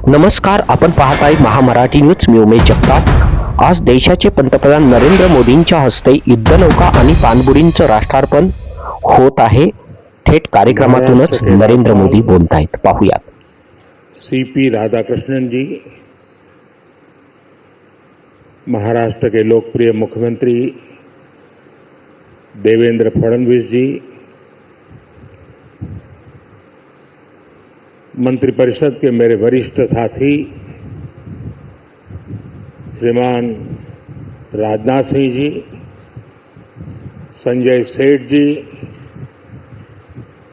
नमस्कार, आपण पाहत आहे महामराठी न्यूज. मी उमेश जगताप. आज देशाचे पंतप्रधान नरेंद्र मोदींच्या हस्ते युद्धनौका आणि पाणबुडींचं राष्ट्रार्पण होत आहे. थेट कार्यक्रमातूनच नरेंद्र मोदी बोलत आहेत. पाहूयात. सीपी राधाकृष्णन जी, महाराष्ट्र के लोकप्रिय मुख्यमंत्री देवेंद्र फडणवीस जी, मंत्रिपरिषद के मेरे वरिष्ठ साथी श्रीमान राजनाथ सिंह जी, संजय सेठ जी,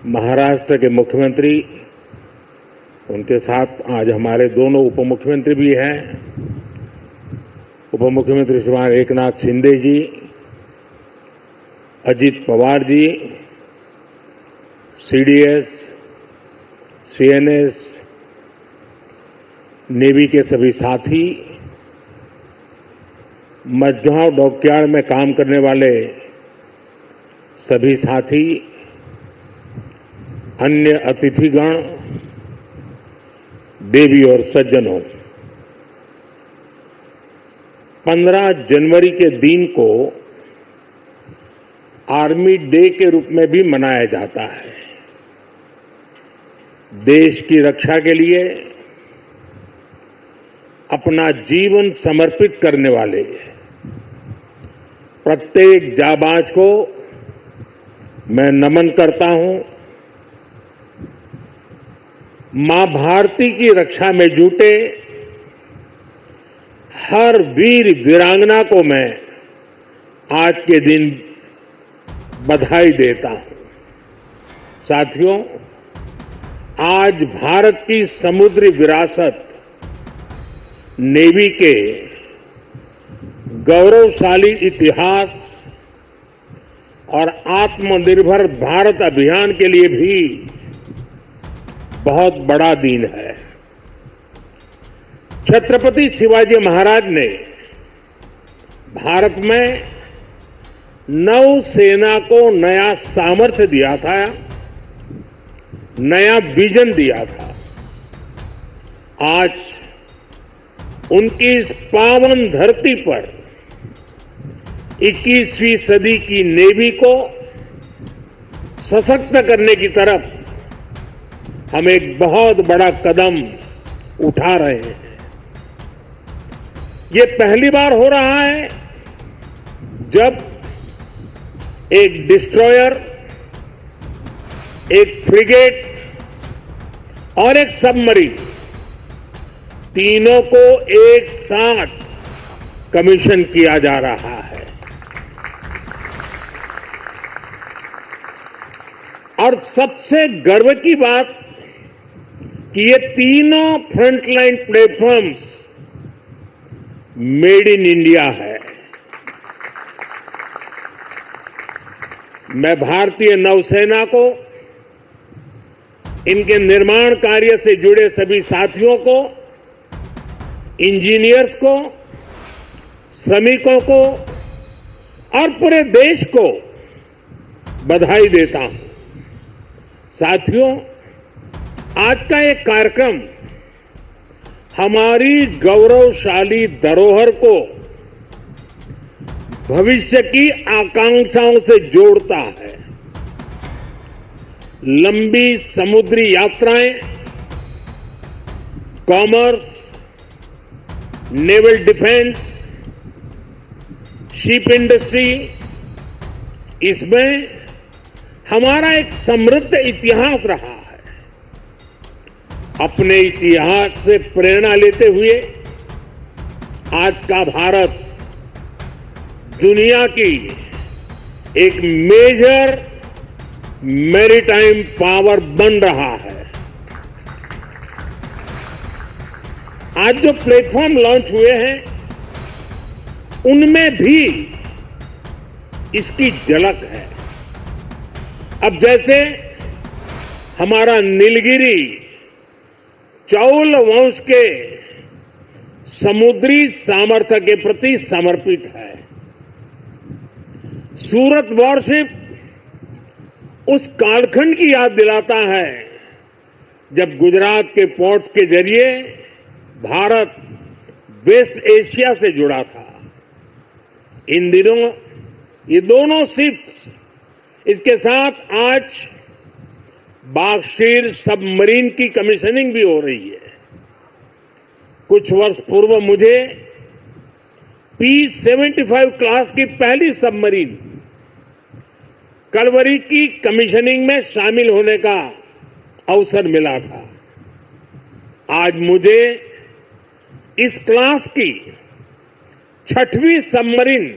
महाराष्ट्र के मुख्यमंत्री, उनके साथ आज हमारे दोनों उप मुख्यमंत्री भी हैं, उप मुख्यमंत्री श्रीमान एकनाथ शिंदे जी, Ajit Pawar ji, CDS, CNS, navy के सभी साथी, मझगांव डॉकयार्ड में काम करने वाले सभी साथी, अन्य अतिथिगण, देवी और सज्जनों, 15 जनवरी के दिन को आर्मी डे के रूप में भी मनाया जाता है. देश की रक्षा के लिए अपना जीवन समर्पित करने वाले प्रत्येक जाबाज को मैं नमन करता हूं. मां भारती की रक्षा में जुटे हर वीर वीरांगना को मैं आज के दिन बधाई देता हूं. साथियों, आज भारत की समुद्री विरासत, नेवी के गौरवशाली इतिहास और आत्मनिर्भर भारत अभियान के लिए भी बहुत बड़ा दिन है. छत्रपति शिवाजी महाराज ने भारत में नौसेना को नया सामर्थ्य दिया था, नया विजन दिया था. आज उनकी इस पावन धरती पर 21वीं सदी की नेवी को सशक्त करने की तरफ हम एक बहुत बड़ा कदम उठा रहे हैं. ये पहली बार हो रहा है जब एक डिस्ट्रॉयर, एक फ्रिगेट और एक सबमरीन, तीनों को एक साथ कमीशन किया जा रहा है. और सबसे गर्व की बात कि ये तीनों frontline platforms made in India है. मैं भारतीय नौसेना को, इनके निर्माण कार्य से जुड़े सभी साथियों को, इंजीनियर्स को, श्रमिकों को और पूरे देश को बधाई देता हूं. साथियों, आज का एक कार्यक्रम हमारी गौरवशाली धरोहर को भविष्य की आकांक्षाओं से जोड़ता है. लंबी समुद्री यात्राएं, commerce, naval defence, ship industry, इसमें हमारा एक समृद्ध इतिहास रहा है. अपने इतिहास से प्रेरणा लेते हुए आज का भारत दुनिया की एक मेजर मैरीटाइम पावर बन रहा है. आज जो प्लेटफॉर्म लॉन्च हुए हैं उनमें भी इसकी झलक है. अब जैसे हमारा नीलगिरी चौल वंश के समुद्री सामर्थ्य के प्रति समर्पित है. सूरत वॉरशिप उस कालखंड की याद दिलाता है जब गुजरात के पोर्ट्स के जरिए भारत वेस्ट एशिया से जुड़ा था। इन दिनों ये दोनों शिप्स, इसके साथ आज बागशीर सबमरीन की कमीशनिंग भी हो रही है। कुछ वर्ष पूर्व मुझे P-75 क्लास की पहली सबमरीन कलवरी की कमीशनिंग में शामिल होने का अवसर मिला था। आज मुझे इस क्लास की 6वीं सबमरीन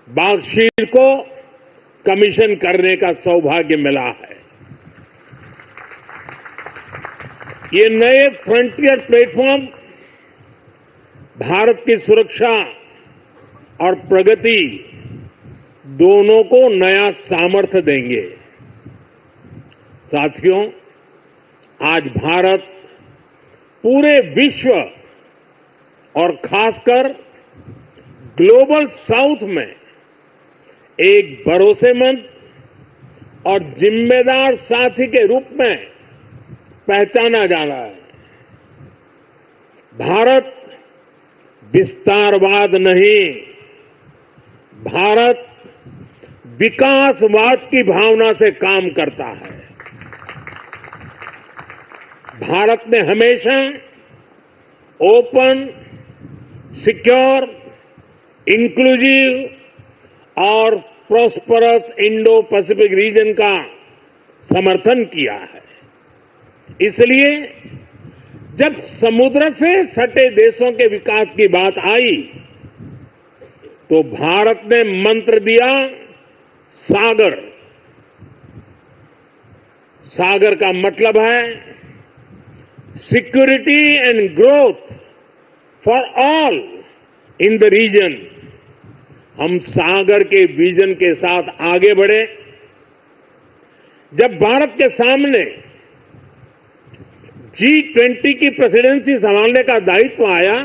बागशीर को कमीशन करने का सौभाग्य मिला है। ये नए फ्रंटियर प्लेटफॉर्म भारत की सुरक्षा और प्रगति दोनों को नया सामर्थ्य देंगे। साथियों, आज भारत पूरे विश्व और खासकर ग्लोबल साउथ में एक भरोसेमंद और जिम्मेदार साथी के रूप में पहचाना जा रहा है। भारत विस्तारवाद नहीं, भारत विकासवाद की भावना से काम करता है। भारत ने हमेशा ओपन, सिक्योर, इंक्लूसिव और प्रॉस्परस इंडो पैसिफिक रीजन का समर्थन किया है। इसलिए जब समुद्र से सटे देशों के विकास की बात आई तो भारत ने मंत्र दिया सागर। सागर का मतलब है security and growth for all in the region. हम सागर के विजन के साथ आगे बढ़े। जब भारत के सामने G20 की प्रेसिडेंसी संभालने का दायित्व आया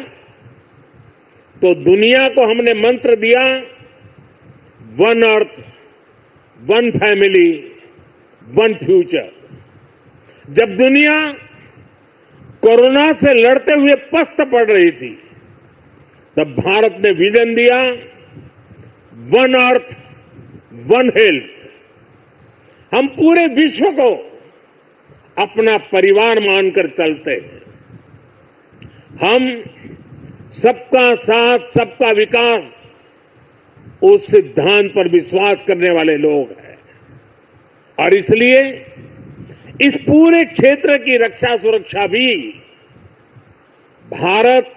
तो दुनिया को हमने मंत्र दिया one earth, one family, one future. जब दुनिया कोरोना से लड़ते हुए पस्त पड़ रही थी तब भारत ने विजन दिया वन अर्थ, वन हेल्थ। हम पूरे विश्व को अपना परिवार मानकर चलते हैं। हम सबका साथ, सबका विकास उस सिद्धांत पर विश्वास करने वाले लोग हैं और इसलिए इस पूरे क्षेत्र की रक्षा सुरक्षा भी भारत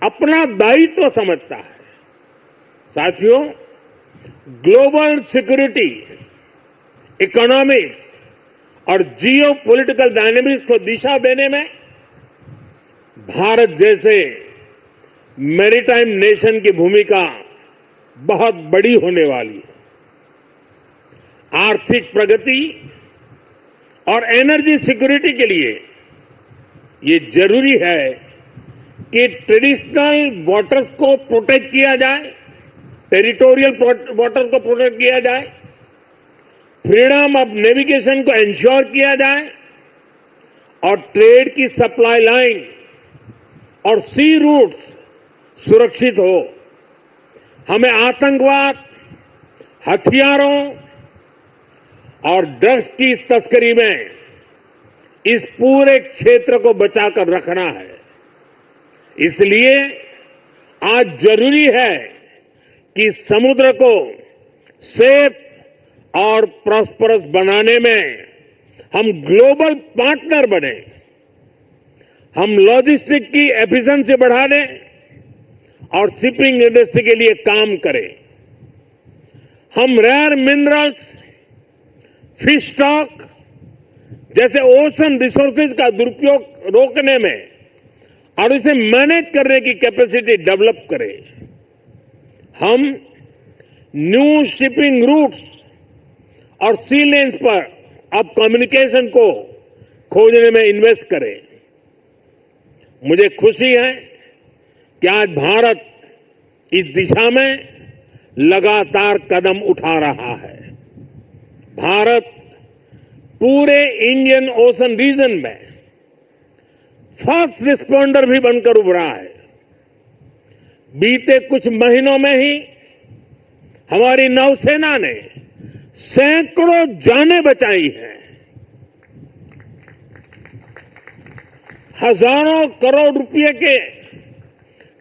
अपना दायित्व समझता है। साथियों, ग्लोबल सिक्योरिटी, इकोनॉमिक्स और जियो पॉलिटिकल डायनेमिक्स को दिशा देने में भारत जैसे मैरीटाइम नेशन की भूमिका बहुत बड़ी होने वाली है। आर्थिक प्रगति और एनर्जी सिक्योरिटी के लिए ये जरूरी है कि ट्रेडिशनल वाटर्स को प्रोटेक्ट किया जाए, टेरिटोरियल वाटर्स को प्रोटेक्ट किया जाए, फ्रीडम ऑफ नेविगेशन को इंश्योर किया जाए और ट्रेड की सप्लाई लाइन और सी रूट्स सुरक्षित हो। हमें आतंकवाद, हथियारों और ड्रग्स की तस्करी में इस पूरे क्षेत्र को बचाकर रखना है। इसलिए आज जरूरी है कि समुद्र को सेफ और प्रॉस्परस बनाने में हम ग्लोबल पार्टनर बने। हम लॉजिस्टिक की एफिशिएंसी बढ़ा दें और शिपिंग इंडस्ट्री के लिए काम करें। हम रेयर मिनरल्स, फिश स्टॉक जैसे ओशन रिसोर्सेज का दुरुपयोग रोकने में और इसे मैनेज करने की कैपेसिटी डेवलप करें। हम न्यू शिपिंग रूट्स और सी लेन्स पर अब कम्युनिकेशन को खोजने में इन्वेस्ट करें। मुझे खुशी है कि आज भारत इस दिशा में लगातार कदम उठा रहा है। भारत पूरे इंडियन ओशन रीजन में फर्स्ट रिस्पॉन्डर भी बनकर उभरा है। बीते कुछ महीनों में ही हमारी नौसेना ने सैकड़ों जानें बचाई हैं। हजारों करोड़ रुपए के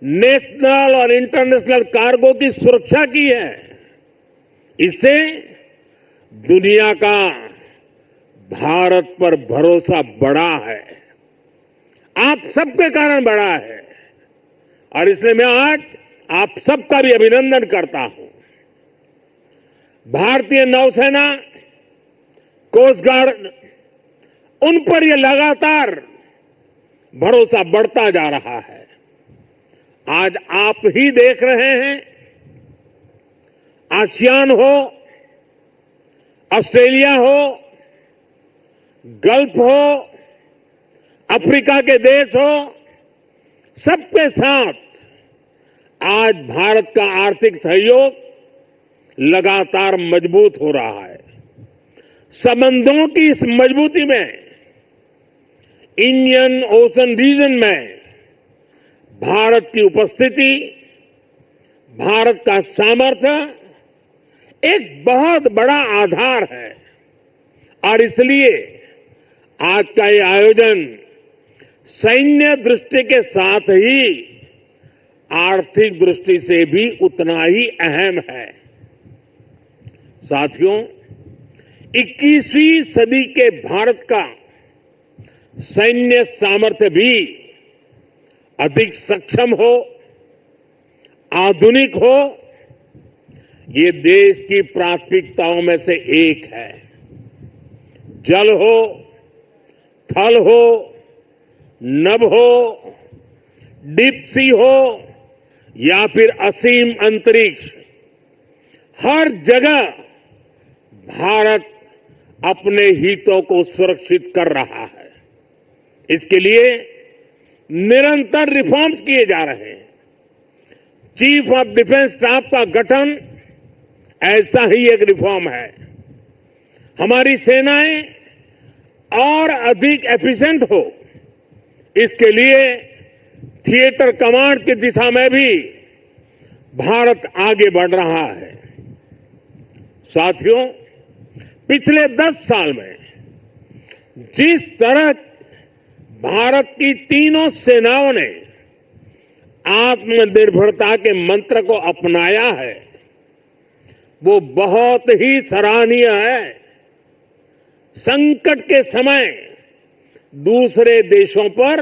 नेशनल और इंटरनेशनल कार्गो की सुरक्षा की है। इससे दुनिया का भारत पर भरोसा बढ़ा है, आप सबके कारण बढ़ा है, और इसलिए मैं आज आप सबका भी अभिनंदन करता हूं। भारतीय नौसेना, कोस्ट गार्ड, उन पर यह लगातार भरोसा बढ़ता जा रहा है। आज आप ही देख रहे हैं, आसियान हो, ऑस्ट्रेलिया हो, गल्फ हो, अफ्रीका के देश हो, सबके साथ आज भारत का आर्थिक सहयोग लगातार मजबूत हो रहा है। संबंधों की इस मजबूती में इंडियन ओशन रीजन में भारत की उपस्थिति, भारत का सामर्थ्य एक बहुत बड़ा आधार है, और इसलिए आज का ये आयोजन सैन्य दृष्टि के साथ ही आर्थिक दृष्टि से भी उतना ही अहम है। साथियों, 21वीं सदी के भारत का सैन्य सामर्थ्य भी अधिक सक्षम हो, आधुनिक हो, ये देश की प्राथमिकताओं में से एक है। जल हो, थल हो, नभ हो, डीप सी हो या फिर असीम अंतरिक्ष, हर जगह भारत अपने हितों को सुरक्षित कर रहा है। इसके लिए निरंतर रिफॉर्म्स किए जा रहे हैं। चीफ ऑफ डिफेंस स्टाफ का गठन ऐसा ही एक रिफॉर्म है। हमारी सेनाएं और अधिक एफिशिएंट हो, इसके लिए थिएटर कमांड की दिशा में भी भारत आगे बढ़ रहा है। साथियों, पिछले 10 साल में जिस तरह भारत की तीनों सेनाओं ने आत्मनिर्भरता के मंत्र को अपनाया है, वो बहुत ही सराहनीय है। संकट के समय दूसरे देशों पर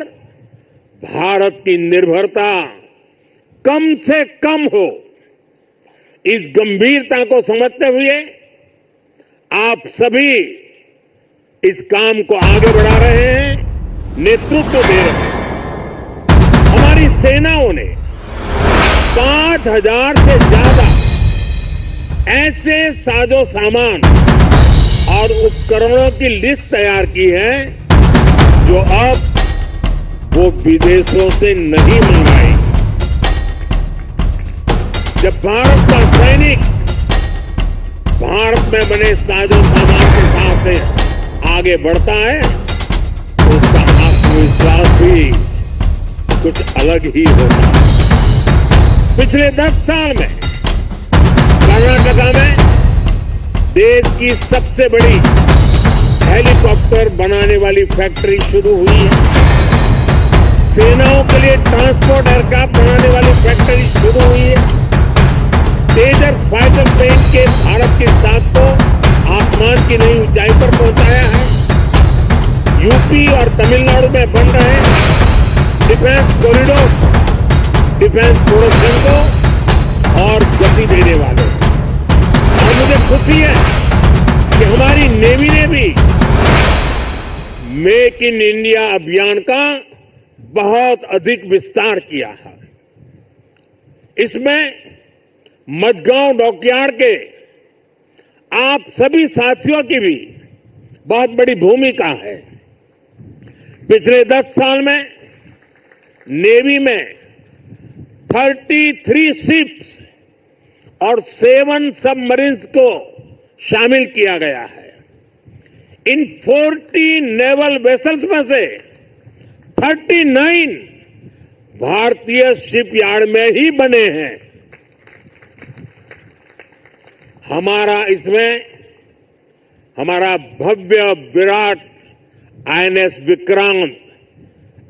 भारत की निर्भरता कम से कम हो, इस गंभीरता को समझते हुए आप सभी इस काम को आगे बढ़ा रहे हैं, नेतृत्व दे रहे हैं। हमारी सेनाओं ने 5000 से ज्यादा ऐसे साजो सामान और उपकरणों की लिस्ट तैयार की है जो अब वो विदेशों से नहीं मंगाई। जब भारत का सैनिक भारत में बने साजो सामान के साथ आगे बढ़ता है तो उसका आत्मविश्वास भी कुछ अलग ही होता है। पिछले 10 साल में कर्नाटका में देश की सबसे बड़ी हेलीकॉप्टर बनाने वाली फैक्ट्री शुरू हुई है। सेनाओं के लिए ट्रांसपोर्ट एयरक्राफ्ट बनाने वाली फैक्ट्री शुरू हुई है। तेजस फाइटर प्लेन के भारत की साख को आसमान की नई ऊंचाई पर पहुंचाया है। यूपी और तमिलनाडु में बन रहे डिफेंस कॉरिडोर डिफेंस प्रोडक्शन को और गति देने वाले। और मुझे खुशी है कि हमारी नेवी ने भी मेक इन इंडिया अभियान का बहुत अधिक विस्तार किया है। इसमें मझगांव डॉकयार्ड के आप सभी साथियों की भी बहुत बड़ी भूमिका है। पिछले 10 साल में नेवी में 33 शिप्स और 7 सबमरीन्स को शामिल किया गया है। इन 40 नेवल वेसल्स में से 39 भारतीय शिपयार्ड में ही बने हैं। हमारा भव्य विराट आईएनएस विक्रांत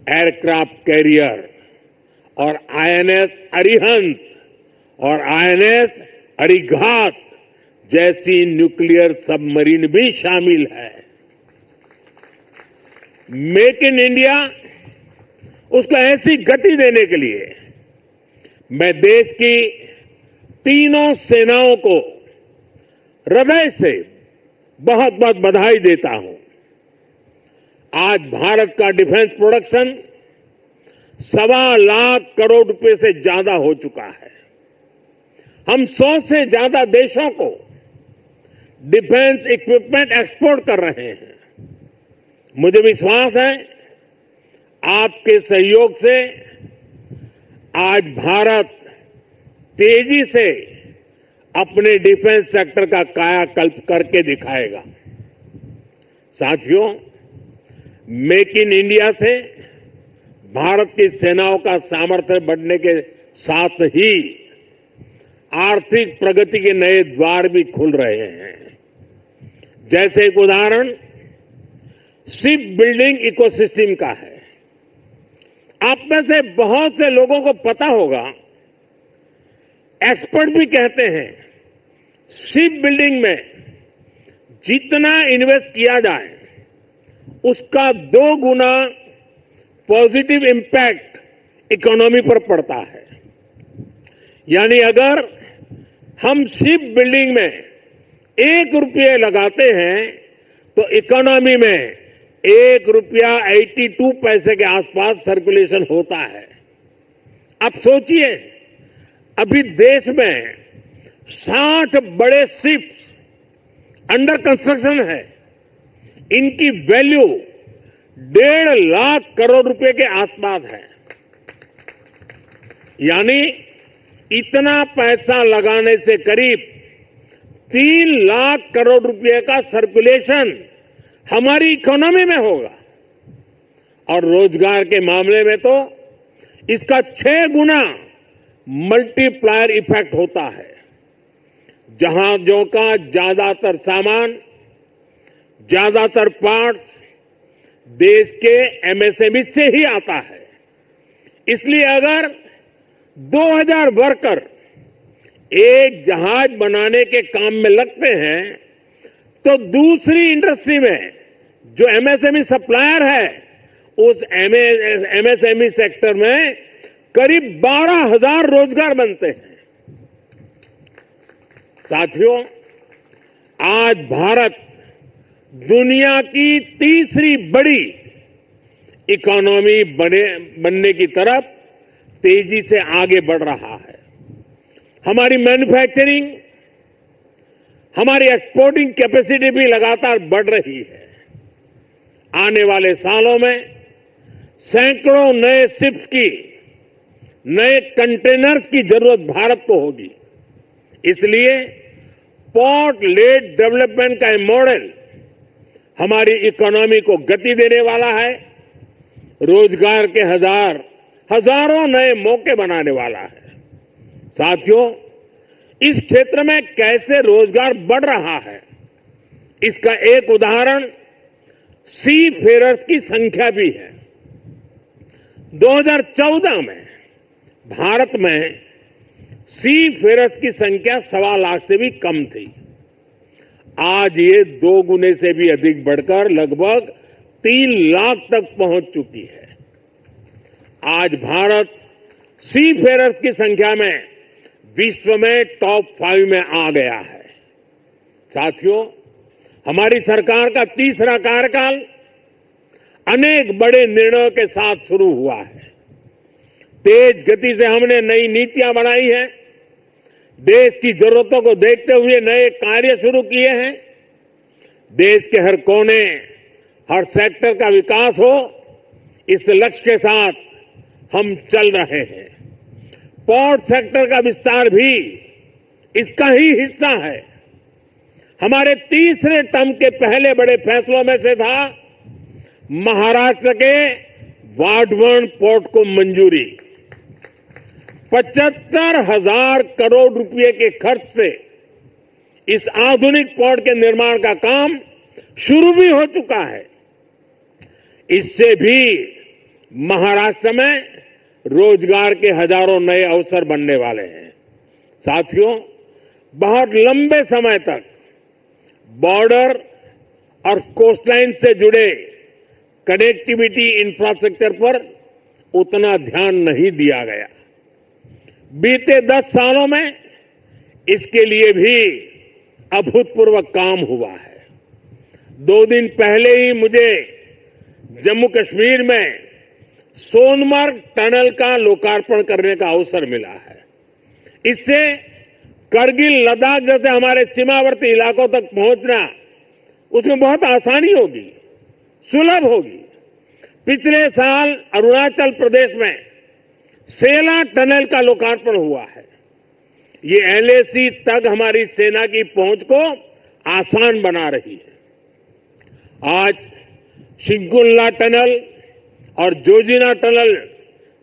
एयरक्राफ्ट कैरियर और आईएनएस अरिहंत और आईएनएस अरिघात जैसी न्यूक्लियर सबमरीन भी शामिल है। मेक इन इंडिया उसको ऐसी गति देने के लिए मैं देश की तीनों सेनाओं को हृदय से बहुत बहुत बधाई देता हूं। आज भारत का डिफेंस प्रोडक्शन 1.25 लाख करोड़ रुपए से ज्यादा हो चुका है। हम 100 से ज्यादा देशों को डिफेंस इक्विपमेंट एक्सपोर्ट कर रहे हैं। मुझे विश्वास है आपके सहयोग से आज भारत तेजी से अपने डिफेंस सेक्टर का कायाकल्प करके दिखाएगा। साथियों, मेक इन इंडिया से भारत की सेनाओं का सामर्थ्य बढ़ने के साथ ही आर्थिक प्रगति के नए द्वार भी खुल रहे हैं। जैसे एक उदाहरण शिप बिल्डिंग इकोसिस्टम का है। आप में से बहुत से लोगों को पता होगा, एक्सपर्ट भी कहते हैं शिप बिल्डिंग में जितना इन्वेस्ट किया जाए उसका 2 गुना पॉजिटिव इंपैक्ट इकोनॉमी पर पड़ता है। यानी अगर हम शिप बिल्डिंग में 1 रुपये लगाते हैं तो इकोनॉमी में 1 रुपया 82 पैसे के आसपास सर्कुलेशन होता है। अब सोचिए, अभी देश में 60 बड़े शिप्स अंडर कंस्ट्रक्शन है। इनकी वैल्यू 1.5 लाख करोड़ रुपए के आसपास है। यानी इतना पैसा लगाने से करीब 3 लाख करोड़ रुपए का सर्कुलेशन हमारी इकोनॉमी में होगा। और रोजगार के मामले में तो इसका 6 गुना मल्टीप्लायर इफेक्ट होता है। जहाजों का ज्यादातर सामान, ज्यादातर पार्ट्स देश के एमएसएमई से ही आता है। इसलिए अगर 2000 वर्कर एक जहाज बनाने के काम में लगते हैं तो दूसरी इंडस्ट्री में जो एमएसएमई सप्लायर है उस एमएसएमई सेक्टर में करीब 12,000 रोजगार बनते हैं। साथियों, आज भारत दुनिया की तीसरी बड़ी इकोनॉमी बनने की तरफ तेजी से आगे बढ़ रहा है। हमारी मैन्युफैक्चरिंग, हमारी एक्सपोर्टिंग कैपेसिटी भी लगातार बढ़ रही है। आने वाले सालों में सैकड़ों नए शिप्स की, नए कंटेनर्स की जरूरत भारत को होगी। इसलिए पोर्ट लेड डेवलपमेंट का मॉडल हमारी इकोनॉमी को गति देने वाला है, रोजगार के हजारों नए मौके बनाने वाला है। साथियों, इस क्षेत्र में कैसे रोजगार बढ़ रहा है, इसका एक उदाहरण सी फेरर्स की संख्या भी है। 2014 में भारत में सी फेरर्स की संख्या 1.25 लाख से भी कम थी। आज ये 2 गुने से भी अधिक बढ़कर लगभग 3 लाख तक पहुंच चुकी है। आज भारत सी फेरर्स की संख्या में विश्व में टॉप 5 में आ गया है। साथियों, हमारी सरकार का तीसरा कार्यकाल अनेक बड़े निर्णयों के साथ शुरू हुआ है। तेज गति से हमने नई नीतियां बनाई हैं, देश की जरूरतों को देखते हुए नए कार्य शुरू किए हैं। देश के हर कोने, हर सेक्टर का विकास हो, इस लक्ष्य के साथ हम चल रहे हैं। पोर्ट सेक्टर का विस्तार भी इसका ही हिस्सा है। हमारे तीसरे टर्म के पहले बड़े फैसलों में से था महाराष्ट्र के वाडवर्ण पोर्ट को मंजूरी। 75,000 करोड़ रुपए के खर्च से इस आधुनिक पोर्ट के निर्माण का काम शुरू भी हो चुका है। इससे भी महाराष्ट्र में रोजगार के हजारों नए अवसर बनने वाले हैं। साथियों, बहुत लंबे समय तक बॉर्डर और कोस्टलाइन से जुड़े कनेक्टिविटी इंफ्रास्ट्रक्चर पर उतना ध्यान नहीं दिया गया। बीते 10 सालों में इसके लिए भी अभूतपूर्व काम हुआ है। 2 दिन पहले ही मुझे जम्मू कश्मीर में सोनमर्ग टनल का लोकार्पण करने का अवसर मिला है। इससे करगिल, लद्दाख जैसे हमारे सीमावर्ती इलाकों तक पहुंचना उसमें बहुत आसानी होगी, सुलभ होगी। पिछले साल अरुणाचल प्रदेश में सेला टनल का लोकार्पण हुआ है। ये एलएसी तक हमारी सेना की पहुंच को आसान बना रही है। आज शिंकुल्ला टनल और जोजिना टनल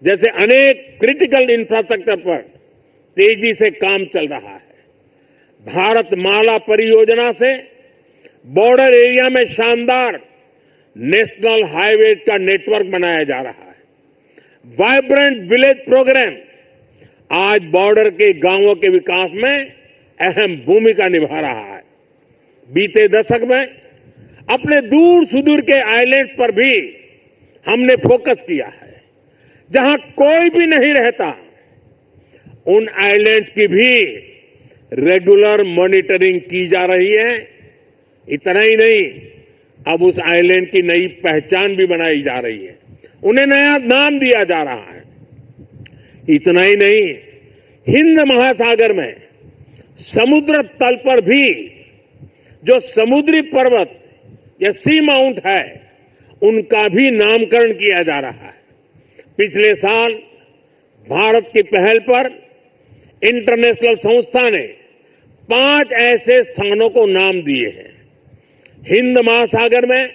जैसे अनेक क्रिटिकल इंफ्रास्ट्रक्चर पर तेजी से काम चल रहा है। भारत माला परियोजना से बॉर्डर एरिया में शानदार नेशनल हाईवे का नेटवर्क बनाया जा रहा है। वाइब्रेंट विलेज प्रोग्राम आज बॉर्डर के गांवों के विकास में अहम भूमिका निभा रहा है। बीते दशक में अपने दूर सुदूर के आइलैंड पर भी हमने फोकस किया है। जहां कोई भी नहीं रहता, उन आइलैंड्स की भी रेगुलर मॉनिटरिंग की जा रही है। इतना ही नहीं, अब उस आइलैंड की नई पहचान भी बनाई जा रही है, उन्हें नया नाम दिया जा रहा है। इतना ही नहीं, हिंद महासागर में समुद्र तल पर भी जो समुद्री पर्वत या सी माउंट है, उनका भी नामकरण किया जा रहा है। पिछले साल भारत की पहल पर इंटरनेशनल संस्था ने 5 ऐसे स्थानों को नाम दिए हैं। हिंद महासागर में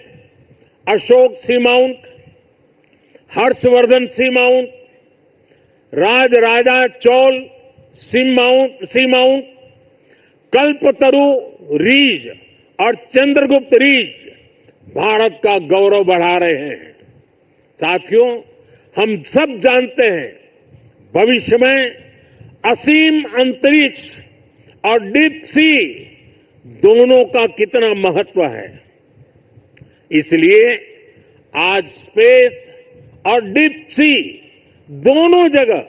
अशोक सी माउंट, हर्षवर्धन सी माउंट, राजराजा चोल सी माउंट, कल्पतरु रीज और चंद्रगुप्त रीज भारत का गौरव बढ़ा रहे हैं। साथियों, हम सब जानते हैं भविष्य में असीम अंतरिक्ष और डीप सी दोनों का कितना महत्व है। इसलिए आज स्पेस और डीप सी दोनों जगह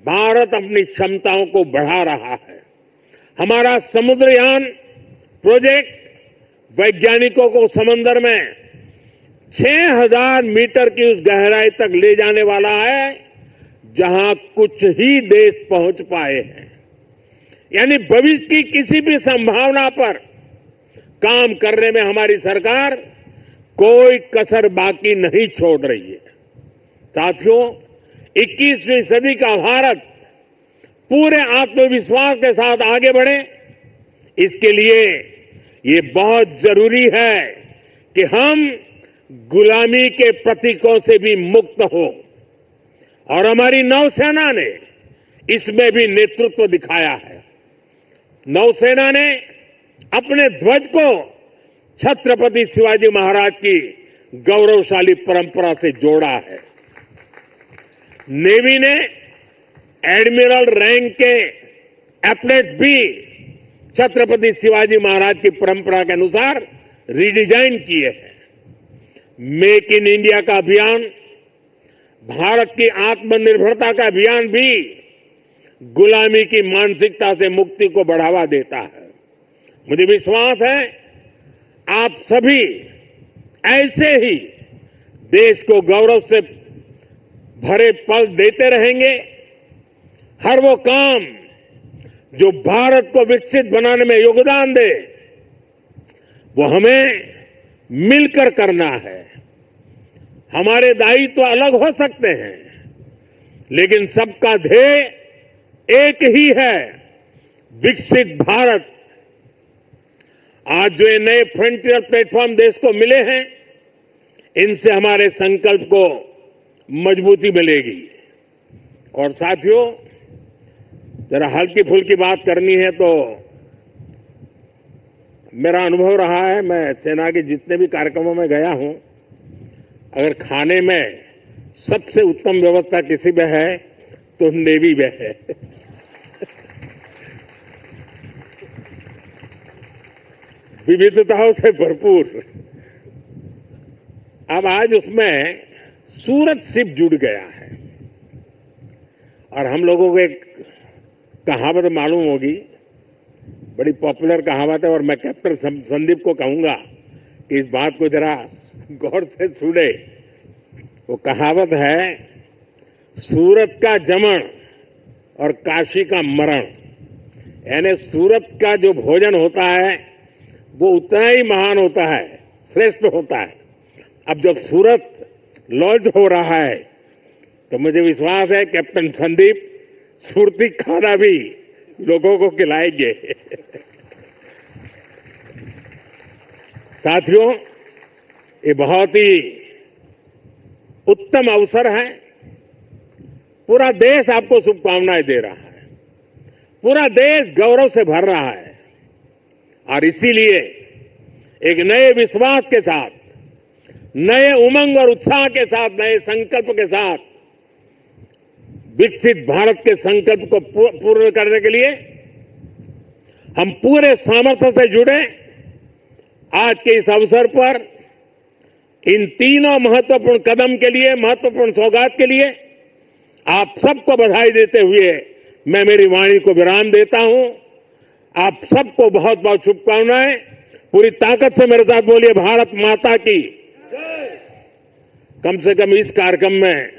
भारत अपनी क्षमताओं को बढ़ा रहा है। हमारा समुद्रयान प्रोजेक्ट वैज्ञानिकों को समंदर में 6,000 मीटर की उस गहराई तक ले जाने वाला है जहां कुछ ही देश पहुंच पाए हैं। यानी भविष्य की किसी भी संभावना पर काम करने में हमारी सरकार कोई कसर बाकी नहीं छोड़ रही है। साथियों, 21वीं सदी का भारत पूरे आत्मविश्वास के साथ आगे बढ़े, इसके लिए ये बहुत जरूरी है कि हम गुलामी के प्रतीकों से भी मुक्त हो। और हमारी नौसेना ने इसमें भी नेतृत्व दिखाया है। नौसेना ने अपने ध्वज को छत्रपति शिवाजी महाराज की गौरवशाली परंपरा से जोड़ा है। नेवी ने एडमिरल रैंक के एप्लेट भी छत्रपति शिवाजी महाराज की परंपरा के अनुसार रिडिजाइन किए हैं। मेक इन इंडिया का अभियान, भारत की आत्मनिर्भरता का अभियान भी गुलामी की मानसिकता से मुक्ति को बढ़ावा देता है। मुझे विश्वास है आप सभी ऐसे ही देश को गौरव से भरे पल देते रहेंगे। हर वो काम जो भारत को विकसित बनाने में योगदान दे, वो हमें मिलकर करना है। हमारे दायित्व अलग हो सकते हैं, लेकिन सबका ध्येय एक ही है, विकसित भारत। आज जो ये नए फ्रंटियर प्लेटफॉर्म देश को मिले हैं, इनसे हमारे संकल्प को मजबूती मिलेगी। और साथियों, जरा हल्की फुल्की बात करनी है तो मेरा अनुभव रहा है, मैं सेना के जितने भी कार्यक्रमों में गया हूं, अगर खाने में सबसे उत्तम व्यवस्था किसी में है तो नेवी में है। विविधताओं से भरपूर। अब आज उसमें सूरत सिप जुड़ गया है और हम लोगों को एक कहावत मालूम होगी, बड़ी पॉपुलर कहावत है, और मैं कैप्टन संदीप को कहूंगा कि इस बात को जरा गौर से सुने। वो कहावत है, सूरत का जमण और काशी का मरण। यानी सूरत का जो भोजन होता है वो उतना ही महान होता है, श्रेष्ठ होता है। अब जब सूरत लॉन्च हो रहा है तो मुझे विश्वास है कैप्टन संदीप सुरती खाना भी लोगों को खिलाएंगे। साथियों, ये बहुत ही उत्तम अवसर है। पूरा देश आपको शुभकामनाएं दे रहा है, पूरा देश गौरव से भर रहा है और इसीलिए एक नए विश्वास के साथ, नए उमंग और उत्साह के साथ, नए संकल्प के साथ विकसित भारत के संकल्प को पूर्ण करने के लिए हम पूरे सामर्थ्य से जुड़े। आज के इस अवसर पर इन तीनों महत्वपूर्ण कदम के लिए, महत्वपूर्ण सौगात के लिए आप सबको बधाई देते हुए मैं मेरी वाणी को विराम देता हूं। आप सबको बहुत बहुत शुभकामनाएं। पूरी ताकत से मेरे साथ बोलिए, भारत माता की। कम से कम इस कार्यक्रम में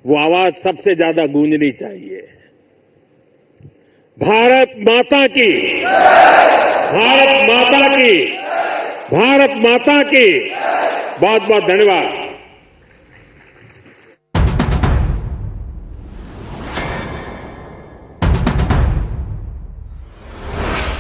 वो आवाज सबसे ज्यादा गूंजनी चाहिए। भारत माता की, भारत माता की, भारत माता की। बहुत बहुत धन्यवाद।